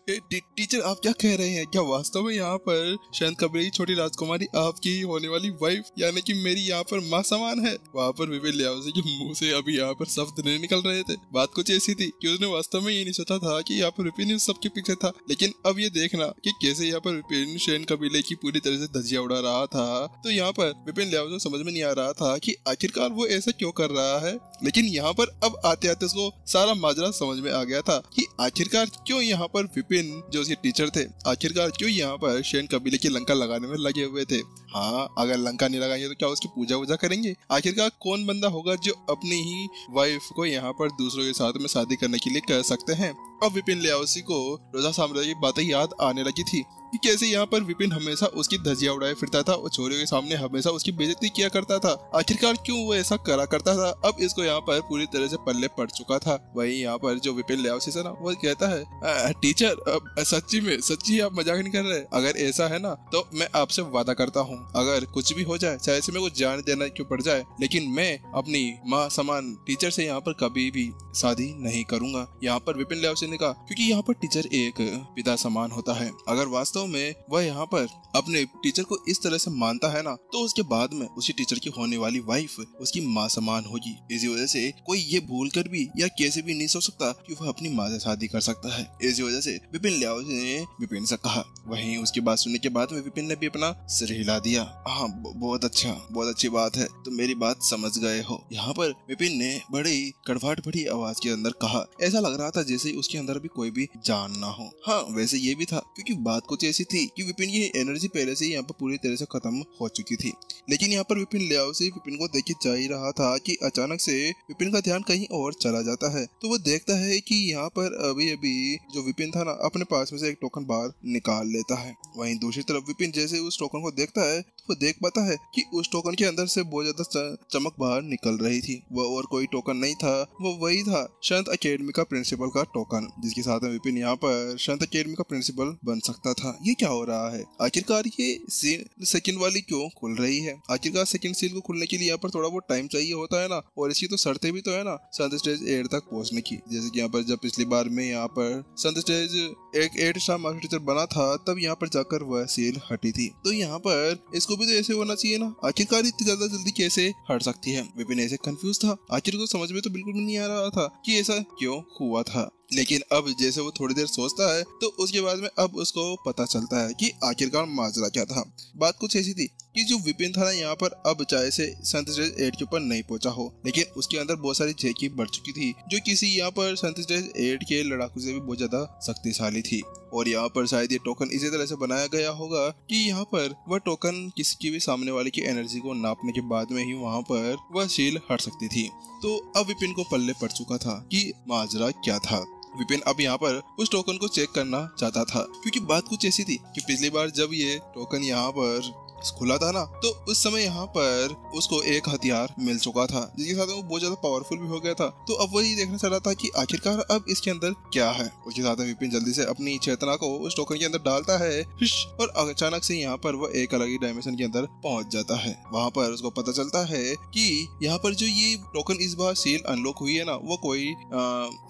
Teacher आप क्या कह रहे हैं? क्या वास्तव में यहाँ पर शैन कबीर की छोटी राजकुमारी आपकी होने वाली वाइफ यानी कि मेरी यहाँ पर माँ समान है? वहाँ पर विपिन लियाओसी के मुंह से अभी यहाँ पर शब्द नहीं निकल रहे थे। बात कुछ ऐसी थी कि उसने वास्तव में ये नहीं सोचा था कि यहाँ पर विपिन उस सबके पीछे था, लेकिन अब ये देखना कि कैसे यहाँ पर विपिन शैन कबीले की पूरी तरह से धज्जियां उड़ा रहा था, तो यहाँ पर विपिन लियाओसी समझ में नहीं आ रहा था कि आखिरकार वो ऐसा क्यों कर रहा है। लेकिन यहाँ पर अब आते आते उसको सारा माजरा समझ में आ गया था कि आखिरकार क्यों यहाँ पर विपिन जो उसके टीचर थे आखिरकार क्यों यहाँ पर शैन कबीले की लंका लगाने में लगे हुए थे। हाँ, अगर लंका नहीं लगाएंगे तो क्या उसकी पूजा वूजा करेंगे? आखिरकार कौन बंदा होगा जो अपनी ही वाइफ को यहाँ पर दूसरों के साथ में शादी करने के लिए कह सकते हैं। अब विपिन लियाओसी को रोजा साम्राज्य की बातें याद आने लगी थी कि कैसे यहाँ पर विपिन हमेशा उसकी धज्जियां उड़ाए फिरता था और छोरियों के सामने हमेशा उसकी बेइज्जती किया करता था। आखिरकार क्यों वो ऐसा करा करता था? अब इसको यहाँ पर पूरी तरह से पल्ले पड़ चुका था। वही यहाँ पर जो विपिन लियाओसी से ना वो कहता है, टीचर सच्ची आप मजाक नहीं कर रहे? अगर ऐसा है ना तो मैं आपसे वादा करता हूँ, अगर कुछ भी हो जाए, चाहे से मेरे को जान देना क्यों पड़ जाए, लेकिन मैं अपनी माँ समान टीचर से यहाँ पर कभी भी शादी नहीं करूंगा। यहाँ पर विपिन लियाओसी ने कहा क्योंकि यहाँ पर टीचर एक पिता समान होता है। अगर वास्तव में वह यहाँ पर अपने टीचर को इस तरह से मानता है ना तो उसके बाद में उसी टीचर की होने वाली वाइफ उसकी माँ समान होगी। इसी वजह से कोई ये भूल कर भी या कैसे भी नहीं सोच सकता कि वह अपनी माँ से शादी कर सकता है। इसी वजह से विपिन लियाओसी ने विपिन से कहा। वहीं उसकी बात सुनने के बाद में विपिन ने भी अपना सिर हिला दिया। हाँ, बहुत अच्छी बात है, तुम मेरी बात समझ गए हो। यहाँ पर विपिन ने बड़ी कड़वाहट भरी आवाज के अंदर कहा। ऐसा लग रहा था जैसे उसके अंदर भी कोई भी जान ना हो। हाँ, वैसे ये भी था क्योंकि बात कुछ ऐसी थी कि विपिन की एनर्जी पहले से यहाँ पर पूरी तरह से खत्म हो चुकी थी। लेकिन यहाँ पर विपिन लियाओसी विपिन को देख जा ही रहा था कि अचानक से विपिन का ध्यान कहीं और चला जाता है। तो वो देखता है कि यहाँ पर अभी अभी जो विपिन था ना अपने पास में से एक टोकन बाहर निकाल लेता है। वहीं दूसरी तरफ विपिन जैसे उस टोकन को देखता है तो वो देख पाता है कि उस टोकन के अंदर से बहुत ज्यादा चमक बाहर निकल रही थी। वो और कोई टोकन नहीं था, वो वही था शांत अकेडमी का प्रिंसिपल का टोकन, जिसके साथ में विपिन यहाँ पर शांत अकेडमी का प्रिंसिपल बन सकता था। ये क्या हो रहा है? आखिरकार ये सेकंड वाली क्यों खुल रही है? आखिरकार सेकंड सील को खुलने के लिए यहाँ पर थोड़ा बहुत टाइम चाहिए होता है ना, और इसकी तो शर्तें भी तो है ना संत स्टेज 8 तक पहुंचने की। जैसे कि यहाँ पर जब पिछली बार में यहाँ पर संत स्टेज एक 8 स्टार मास्टर टीचर बना था तब यहाँ पर जाकर वह सील हटी थी, तो यहाँ पर इसको भी तो ऐसे होना चाहिए ना। आखिरकार इतनी ज्यादा जल्दी कैसे हट सकती है? विपिन ऐसे कंफ्यूज था। आखिर को समझ में तो बिल्कुल भी नहीं आ रहा था कि ऐसा क्यों हुआ था। लेकिन अब जैसे वो थोड़ी देर सोचता है तो उसके बाद में अब उसको पता चलता है कि आखिरकार माजरा क्या था। बात कुछ ऐसी थी कि जो विपिन था ना यहाँ पर अब चाहे से संत स्टेज 8 के ऊपर नहीं पहुंचा हो, लेकिन उसके अंदर बहुत सारी झेकी बढ़ चुकी थी जो किसी यहाँ पर संत स्टेज 8 के लड़ाकू से भी बहुत ज्यादा शक्तिशाली थी। और यहाँ पर शायद ये टोकन इसी तरह से बनाया गया होगा कि यहाँ पर वह टोकन किसी की भी सामने वाले की एनर्जी को नापने के बाद में ही वहाँ पर वह सील हट सकती थी। तो अब विपिन को पल्ले पड़ चुका था कि माजरा क्या था। विपिन अब यहाँ पर उस टोकन को चेक करना चाहता था क्योंकि बात कुछ ऐसी थी कि पिछली बार जब ये टोकन यहाँ पर खुला था ना तो उस समय यहाँ पर उसको एक हथियार मिल चुका था जिसके साथ वो बहुत ज्यादा पावरफुल भी हो गया था। तो अब वही देखना चाह रहा था कि आखिरकार अब इसके अंदर क्या है। उसके साथ विपिन जल्दी से अपनी चेतना को उस टोकन के अंदर डालता है और अचानक से यहाँ पर वह एक अलग ही डायमेंशन के अंदर पहुंच जाता है। वहाँ पर उसको पता चलता है कि यहाँ पर जो ये टोकन इस बार सील अनलॉक हुई है ना वो कोई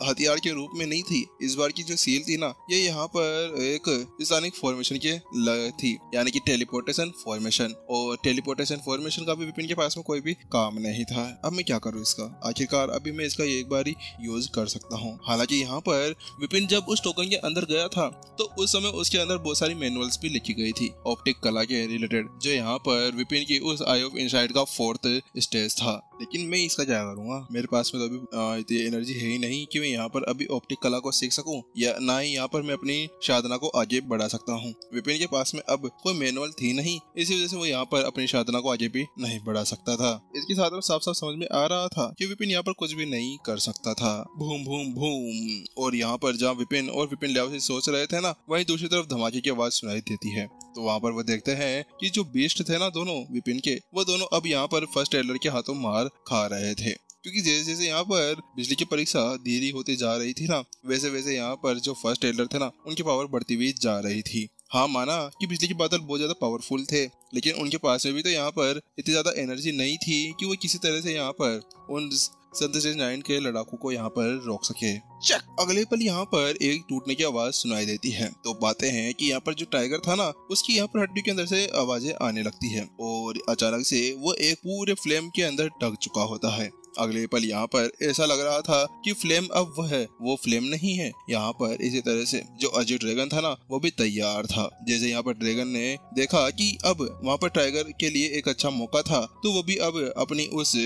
हथियार के रूप में नहीं थी। इस बार की जो सील थी ना ये यहाँ पर एक स्थानिक फॉर्मेशन के थी, यानी कि टेलीपोर्टेशन और टेलीपोर्टेशन फॉर्मेशन का भी विपिन के पास में कोई भी काम नहीं था। अब मैं क्या करूँ इसका? आखिरकार अभी मैं इसका एक बार ही यूज कर सकता हूँ। हालांकि यहाँ पर विपिन जब उस टोकन के अंदर गया था तो उस समय उसके अंदर बहुत सारी मैनुअल्स भी लिखी गई थी ऑप्टिक कला के रिलेटेड, जो यहाँ पर विपिन की उस आई ऑफ इनसाइट का 4th स्टेज था। लेकिन मैं इसका क्या करूंगा? मेरे पास में तो अभी इतनी एनर्जी है ही नहीं कि मैं यहाँ पर अभी ऑप्टिक कला को सीख सकूं, या ना ही यहाँ पर मैं अपनी साधना को आगे बढ़ा सकता हूँ। विपिन के पास में अब कोई मैनुअल थी नहीं, इसी वजह से वो यहाँ पर अपनी साधना को आगे भी नहीं बढ़ा सकता था। इसके साथ में साफ साफ समझ में आ रहा था कि विपिन यहाँ पर कुछ भी नहीं कर सकता था। भूम भूम भूम। और यहाँ पर जहाँ विपिन और विपिन लियाओसी सोच रहे थे ना वहीं दूसरी तरफ धमाके की आवाज सुनाई देती है। तो वहाँ पर वो देखते हैं कि जो बीस्ट थे ना दोनों विपिन के, वो दोनों अब यहाँ पर फर्स्ट एडलर के हाथों मार खा रहे थे। क्योंकि जैसे जैसे यहाँ पर बिजली की परीक्षा धीरे होती जा रही थी ना वैसे वैसे यहाँ पर जो फर्स्ट एडलर थे ना उनकी पावर बढ़ती हुई जा रही थी। हाँ, माना कि बिजली के बादल बहुत ज्यादा पावरफुल थे, लेकिन उनके पास में भी तो यहाँ पर इतनी ज्यादा एनर्जी नहीं थी कि वो किसी तरह से यहाँ पर उन सिंथेसिस 9 के लड़ाकू को यहाँ पर रोक सके। चक अगले पल यहाँ पर एक टूटने की आवाज सुनाई देती है। तो पाते हैं कि यहाँ पर जो टाइगर था ना, उसकी यहाँ पर हड्डी के अंदर से आवाजें आने लगती है और अचानक से वो एक पूरे फ्लेम के अंदर ढक चुका होता है। अगले पल यहाँ पर ऐसा लग रहा था कि फ्लेम अब वो फ्लेम नहीं है। यहाँ पर इसी तरह से जो अजय ड्रैगन था ना, वो भी तैयार था। जैसे यहाँ पर ड्रैगन ने देखा कि अब वहाँ पर टाइगर के लिए एक अच्छा मौका था, तो वो भी अब अपनी उस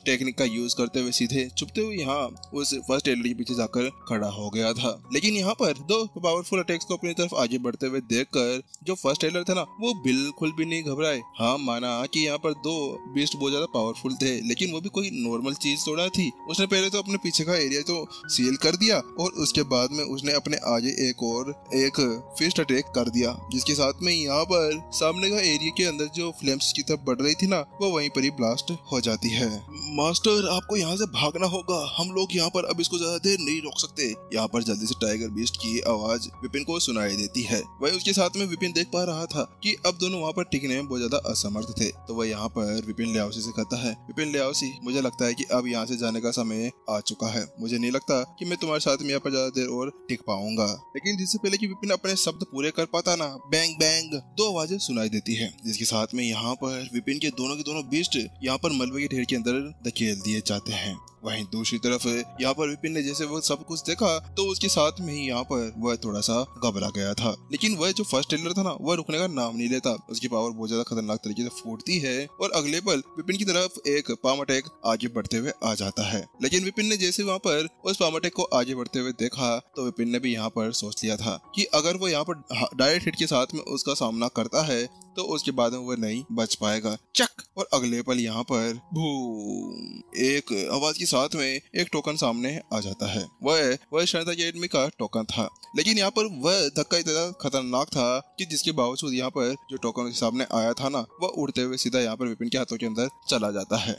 टेक्निक का यूज करते हुए सीधे छुपते हुए यहाँ उस फर्स्ट एलर के पीछे जाकर खड़ा हो गया था। लेकिन यहाँ पर दो पावरफुल अटैक्स को अपनी तरफ आगे बढ़ते हुए देखकर जो फर्स्ट एलर था ना, वो बिल्कुल भी नहीं घबराए। हाँ, माना कि यहाँ पर दो बीस्ट बहुत ज्यादा पावरफुल थे, लेकिन वो भी कोई नॉर्मल चीज थोड़ा थी। उसने पहले तो अपने पीछे का एरिया तो सील कर दिया और उसके बाद में उसने अपने आगे एक फिस्ट अटैक कर दिया, जिसके साथ में यहाँ पर सामने का एरिया के अंदर जो फ्लेम्स की तरफ बढ़ रही थी ना, वो वहीं पर ही ब्लास्ट हो जाती है। मास्टर, आपको यहाँ से भागना होगा, हम लोग यहाँ पर अब इसको ज्यादा देर नहीं रोक सकते। यहाँ पर जल्दी से टाइगर बीस्ट की आवाज विपिन को सुनाई देती है। वही उसके साथ में विपिन देख पा रहा था कि अब दोनों वहाँ पर टिकने में बहुत ज्यादा असमर्थ थे। तो वह यहाँ पर विपिन लियाओसी से कहता है, विपिन लियाओसी, मुझे लगता है कि अब यहाँ से जाने का समय आ चुका है। मुझे नहीं लगता कि मैं तुम्हारे साथ में यहाँ पर ज्यादा देर और टिक पाऊंगा। लेकिन जिससे पहले कि विपिन अपने शब्द पूरे कर पाता ना, बैंग बैंग दो आवाजें सुनाई देती है, जिसके साथ में यहाँ पर विपिन के दोनों बीस्ट यहाँ पर मलबे के ढेर के अंदर धकेल दिए जाते हैं। वहीं दूसरी तरफ यहाँ पर विपिन ने जैसे वो सब कुछ देखा, तो उसके साथ में ही यहाँ पर वह थोड़ा सा घबरा गया था। लेकिन वह जो फर्स्ट टेलर था ना, वह रुकने का नाम नहीं लेता। उसकी पावर बहुत ज्यादा खतरनाक तरीके से फूटती है और अगले पल विपिन की तरफ एक पाम अटैक आगे बढ़ते हुए आ जाता है। लेकिन विपिन ने जैसे वहाँ पर उस पाम अटैक को आगे बढ़ते हुए देखा, तो विपिन ने भी यहाँ पर सोच लिया था कि अगर वो यहाँ पर डायरेक्ट हिट के साथ में उसका सामना करता है, तो उसके बाद में वह नहीं बच पाएगा। चक और अगले पल यहाँ पर बूम, एक आवाज के साथ में एक टोकन सामने आ जाता है। वह शायद एकेडमी का टोकन था। लेकिन यहाँ पर वह धक्का इतना खतरनाक था कि जिसके बावजूद यहाँ पर जो टोकन के सामने आया था ना, वह उड़ते हुए सीधा यहाँ पर विपिन के हाथों के अंदर चला जाता है।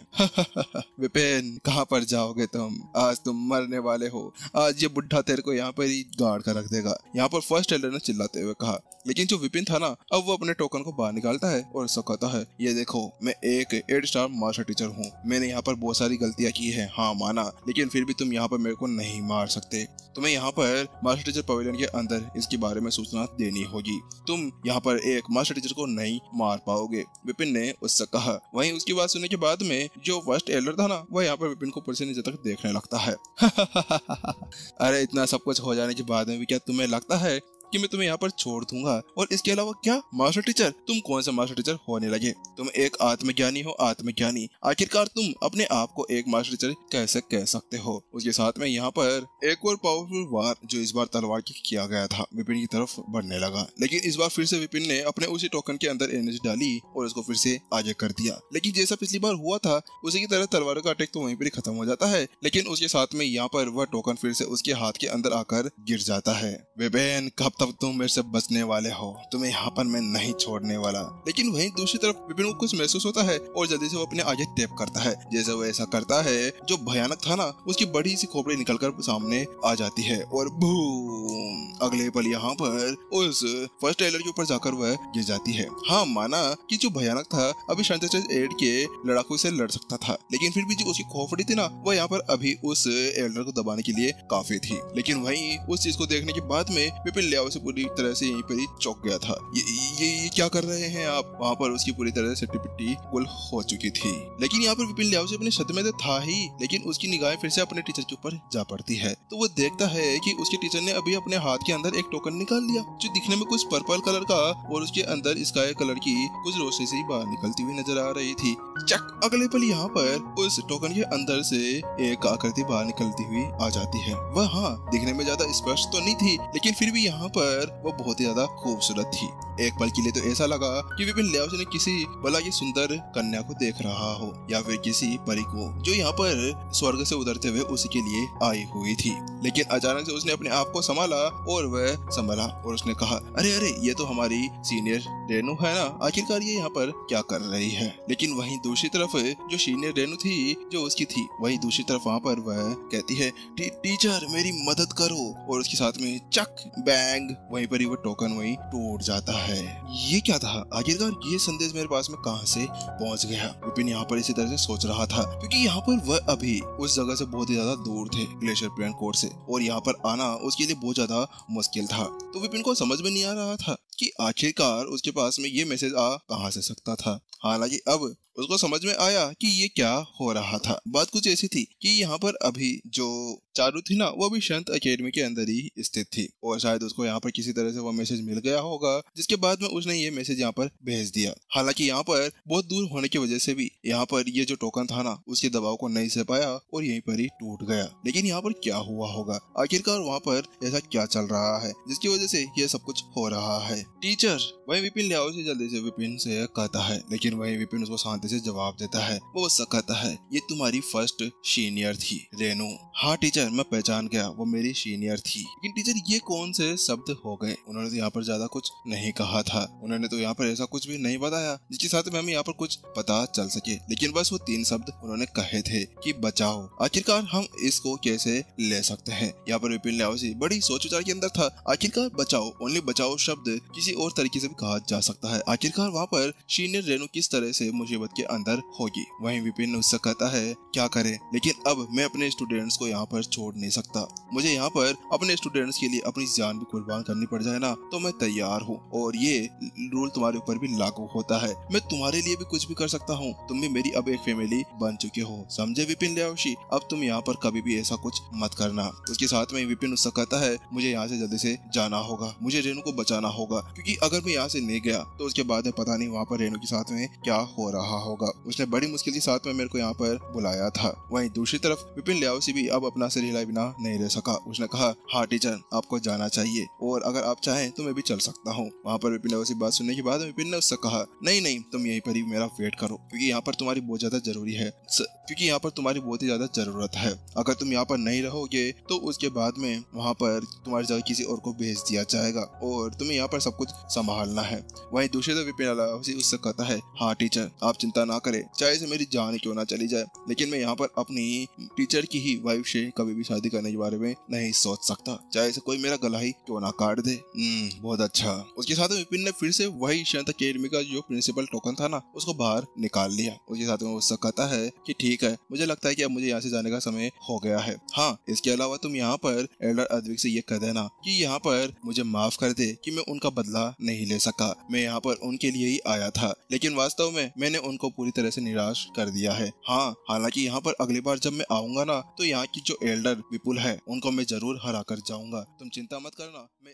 विपिन, कहाँ पर जाओगे तुम? आज तुम मरने वाले हो। आज ये बुढ़ा तेरे को यहाँ पर ही गाड़ कर रख देगा, यहाँ पर फर्स्ट टेलर ने चिल्लाते हुए कहा। लेकिन जो विपिन था ना, अब वो अपने टोकन को बाहर निकालता है और उसको कहता है, ये देखो, मैं एक 8 स्टार मास्टर टीचर हूँ। मैंने यहाँ पर बहुत सारी गलतियाँ की है, हाँ माना, लेकिन फिर भी तुम यहाँ पर मेरे को नहीं मार सकते। तुम्हें यहाँ पर मास्टर टीचर पवेलियन के अंदर इसके बारे में सूचना देनी होगी। तुम यहाँ पर एक मास्टर टीचर को नहीं मार पाओगे, विपिन ने उससे कहा। वहीं उसकी बात सुनने के बाद में जो फर्स्ट एल्डर था ना, वह यहाँ पर विपिन को ऊपर से नीचे तक देखने लगता है। अरे, इतना सब कुछ हो जाने के बाद में भी क्या तुम्हें लगता है कि मैं तुम्हें यहाँ पर छोड़ दूंगा? और इसके अलावा क्या मास्टर टीचर, तुम कौन सा मास्टर टीचर होने लगे? तुम एक आत्मज्ञानी हो, आत्मज्ञानी। आखिरकार तुम अपने आप को एक मास्टर टीचर कैसे कह सकते हो? उसके साथ में यहाँ पर एक और पावरफुल वार जो इस बार तलवार की किया गया था, विपिन की तरफ बढ़ने लगा। लेकिन इस बार फिर से विपिन ने अपने उसी टोकन के अंदर एनर्जी डाली और उसको फिर से आगे कर दिया। लेकिन जैसा पिछली बार हुआ था, उसी की तरह तलवारों का अटैक तो वहीं पर ही खत्म हो जाता है। लेकिन उसके साथ में यहाँ पर वह टोकन फिर से उसके हाथ के अंदर आकर गिर जाता है। विपिन, कब तक तुम मेरे से बचने वाले हो? तुम्हें यहाँ पर मैं नहीं छोड़ने वाला। लेकिन वहीं दूसरी तरफ विपिन को कुछ महसूस होता है और जल्दी से वो अपने आगे टैप करता है। जैसे वो ऐसा करता है, जो भयानक था ना, उसकी बड़ी सी खोपड़ी निकलकर सामने आ जाती है और बूम, अगले पल यहाँ पर उस फर्स्ट टेलर के ऊपर जाकर वह गिर जाती है। हाँ, माना कि जो भयानक था अभी सिंथेसिस 8 के लड़ाकू से लड़ सकता था, लेकिन फिर भी जो उसकी खोपड़ी थी ना, वो यहाँ पर अभी उस एल्डर को दबाने के लिए काफी थी। लेकिन वहीं उस चीज को देखने के बाद में विपिन लियाओसी पूरी तरह से यहीं पर ही चौंक गया था। ये क्या कर रहे हैं आप? वहाँ पर उसकी पूरी तरह से टिप्पी गुल हो चुकी थी। लेकिन यहाँ पर विपिन लियाओसी अपने सदमे में तो था ही, लेकिन उसकी निगाहें फिर से अपने टीचर के ऊपर जा पड़ती है। तो वो देखता है कि उसके टीचर ने अभी अपने हाथ के अंदर एक टोकन निकाल लिया, जो दिखने में कुछ पर्पल कलर का और उसके अंदर स्काई कलर की कुछ रोशनी से बाहर निकलती हुई नजर आ रही थी। चक, अगले पल यहाँ पर उस टोकन के अंदर से एक आकृति बाहर निकलती हुई आ जाती है। वह हाँ, दिखने में ज्यादा स्पष्ट तो नहीं थी, लेकिन फिर भी यहाँ पर वो बहुत ही ज्यादा खूबसूरत थी। एक पल के लिए तो ऐसा लगा कि विपिन लियाओसी ने किसी भला की सुंदर कन्या को देख रहा हो या फिर किसी परी को, जो यहाँ पर स्वर्ग से उतरते हुए उसी के लिए आई हुई थी। लेकिन अचानक से उसने अपने आप को संभाला और वह संभला और उसने कहा, अरे अरे, ये तो हमारी सीनियर रेनू है ना, आखिरकार ये यहाँ पर क्या कर रही है? लेकिन वहीं दूसरी तरफ जो सीनियर रेनू थी, जो उसकी थी, वहीं दूसरी तरफ वहाँ पर वह कहती है, टीचर मेरी मदद करो। और उसके साथ में चक बैंग, वहीं पर ही वो टोकन वहीं टूट जाता है। है। ये क्या था? आखिरकार ये संदेश मेरे पास में कहां से पहुंच गया? विपिन यहाँ पर इसी तरह से सोच रहा था, क्योंकि यहाँ पर वह अभी उस जगह से बहुत ही ज्यादा दूर थे, ग्लेशियर प्लेन कोर से, और यहाँ पर आना उसके लिए बहुत ज्यादा मुश्किल था। तो विपिन को समझ में नहीं आ रहा था कि आखिरकार उसके पास में ये मैसेज आ कहां से सकता था। हालांकि अब उसको समझ में आया कि ये क्या हो रहा था। बात कुछ ऐसी थी कि यहाँ पर अभी जो चारू थी ना, वो भी शांत एकेडमी के अंदर ही स्थित थी, और शायद उसको यहाँ पर किसी तरह से वो मैसेज मिल गया होगा, जिसके बाद में उसने ये मैसेज यहाँ पर भेज दिया। हालांकि यहाँ पर बहुत दूर होने की वजह से भी यहाँ पर ये जो टोकन था ना, उसके दबाव को नहीं सह पाया और यहीं पर ही टूट गया। लेकिन यहाँ पर क्या हुआ होगा? आखिरकार वहाँ पर ऐसा क्या चल रहा है जिसकी वजह से ये सब कुछ हो रहा है? टीचर, वही विपिन लियाओ से जल्दी से विपिन से कहता है, लेकिन वही विपिन उसको शांति से जवाब देता है। वो उससे कहता है, ये तुम्हारी फर्स्ट सीनियर थी रेनू। हाँ टीचर, मैं पहचान गया, वो मेरी सीनियर थी। लेकिन टीचर ये कौन से शब्द हो गए? उन्होंने तो यहाँ पर ज्यादा कुछ नहीं कहा था, उन्होंने तो यहाँ पर ऐसा कुछ भी नहीं बताया जिसके साथ में हमें यहाँ पर कुछ पता चल सके। लेकिन बस वो 3 शब्द उन्होंने कहे थे कि बचाओ। आखिरकार हम इसको कैसे ले सकते हैं? यहाँ पर विपिन लियाओ से बड़ी सोच विचार के अंदर था। आखिरकार बचाओ, ओनली बचाओ शब्द किसी और तरीके से भी कहा जा सकता है। आखिरकार वहाँ पर सीनियर रेनू किस तरह से मुसीबत के अंदर होगी? वहीं विपिन उससे कहता है, क्या करे, लेकिन अब मैं अपने स्टूडेंट्स को यहाँ पर छोड़ नहीं सकता। मुझे यहाँ पर अपने स्टूडेंट्स के लिए अपनी जान भी कुर्बान करनी पड़ जाए ना, तो मैं तैयार हूँ, और ये रूल तुम्हारे ऊपर भी लागू होता है। मैं तुम्हारे लिए भी कुछ भी कर सकता हूँ। तुम भी मेरी अब एक फैमिली बन चुके हो, समझे विपिन लियाओशी? अब तुम यहाँ पर कभी भी ऐसा कुछ मत करना। उसके साथ में विपिन उससे कहता है, मुझे यहाँ से जल्दी से जाना होगा, मुझे रेनू को बचाना होगा, क्योंकि अगर मैं यहाँ से नहीं गया तो उसके बाद में पता नहीं वहाँ पर रेनू के साथ में क्या हो रहा होगा। उसने बड़ी मुश्किल के साथ में मेरे को यहाँ पर बुलाया था। वहीं दूसरी तरफ विपिन लियाओशी भी अब अपना सिर हिलाए बिना नहीं रह सका। उसने कहा, हाँ टीचर, आपको जाना चाहिए, और अगर आप चाहें तो मैं भी चल सकता हूँ। वहाँ पर विपिन लियाओशी बात सुनने के बाद विपिन ने उससे कहा, नहीं नहीं, तुम यहीं पर ही मेरा वेट करो, क्योंकि यहाँ पर तुम्हारी बहुत ज्यादा जरूरी है, क्योंकि यहाँ पर तुम्हारी बहुत ही ज्यादा जरूरत है। अगर तुम यहाँ पर नहीं रहोगे तो उसके बाद में वहाँ पर तुम्हारी जगह किसी और को भेज दिया जाएगा, और तुम्हें यहाँ पर सब कुछ संभालना है। वहीं दूसरे तरफ विपिन लियाओशी उससे कहता है, हाँ टीचर, आप चिंता ना करें, चाहे से मेरी जान क्यों ना चली जाए, लेकिन मैं यहाँ पर अपनी टीचर की ही वाइफ से कभी भी शादी करने के बारे में नहीं सोच सकता, चाहे से कोई मेरा गला ही क्यों ना काट दे। बहुत अच्छा। उसके साथ में विपिन ने फिर से वही शांत एकेडमी का जो प्रिंसिपल टोकन था ना, उसको बाहर निकाल लिया। उसके साथ में उससे कहता है कि ठीक है, मुझे लगता है कि अब मुझे यहाँ से जाने का समय हो गया है। हाँ, इसके अलावा तुम यहाँ पर एल्डर अद्विक से ये कह देना कि यहाँ पर मुझे माफ कर दे कि मैं उनका बदला नहीं ले सका। मैं यहाँ पर उनके लिए ही आया था, लेकिन वास्तव में मैंने उनको पूरी तरह से निराश कर दिया है। हाँ, हालांकि यहाँ पर अगली बार जब मैं आऊंगा ना, तो यहाँ की जो एल्डर विपुल है उनको मैं जरूर हरा कर जाऊंगा। तुम चिंता मत करना, मैं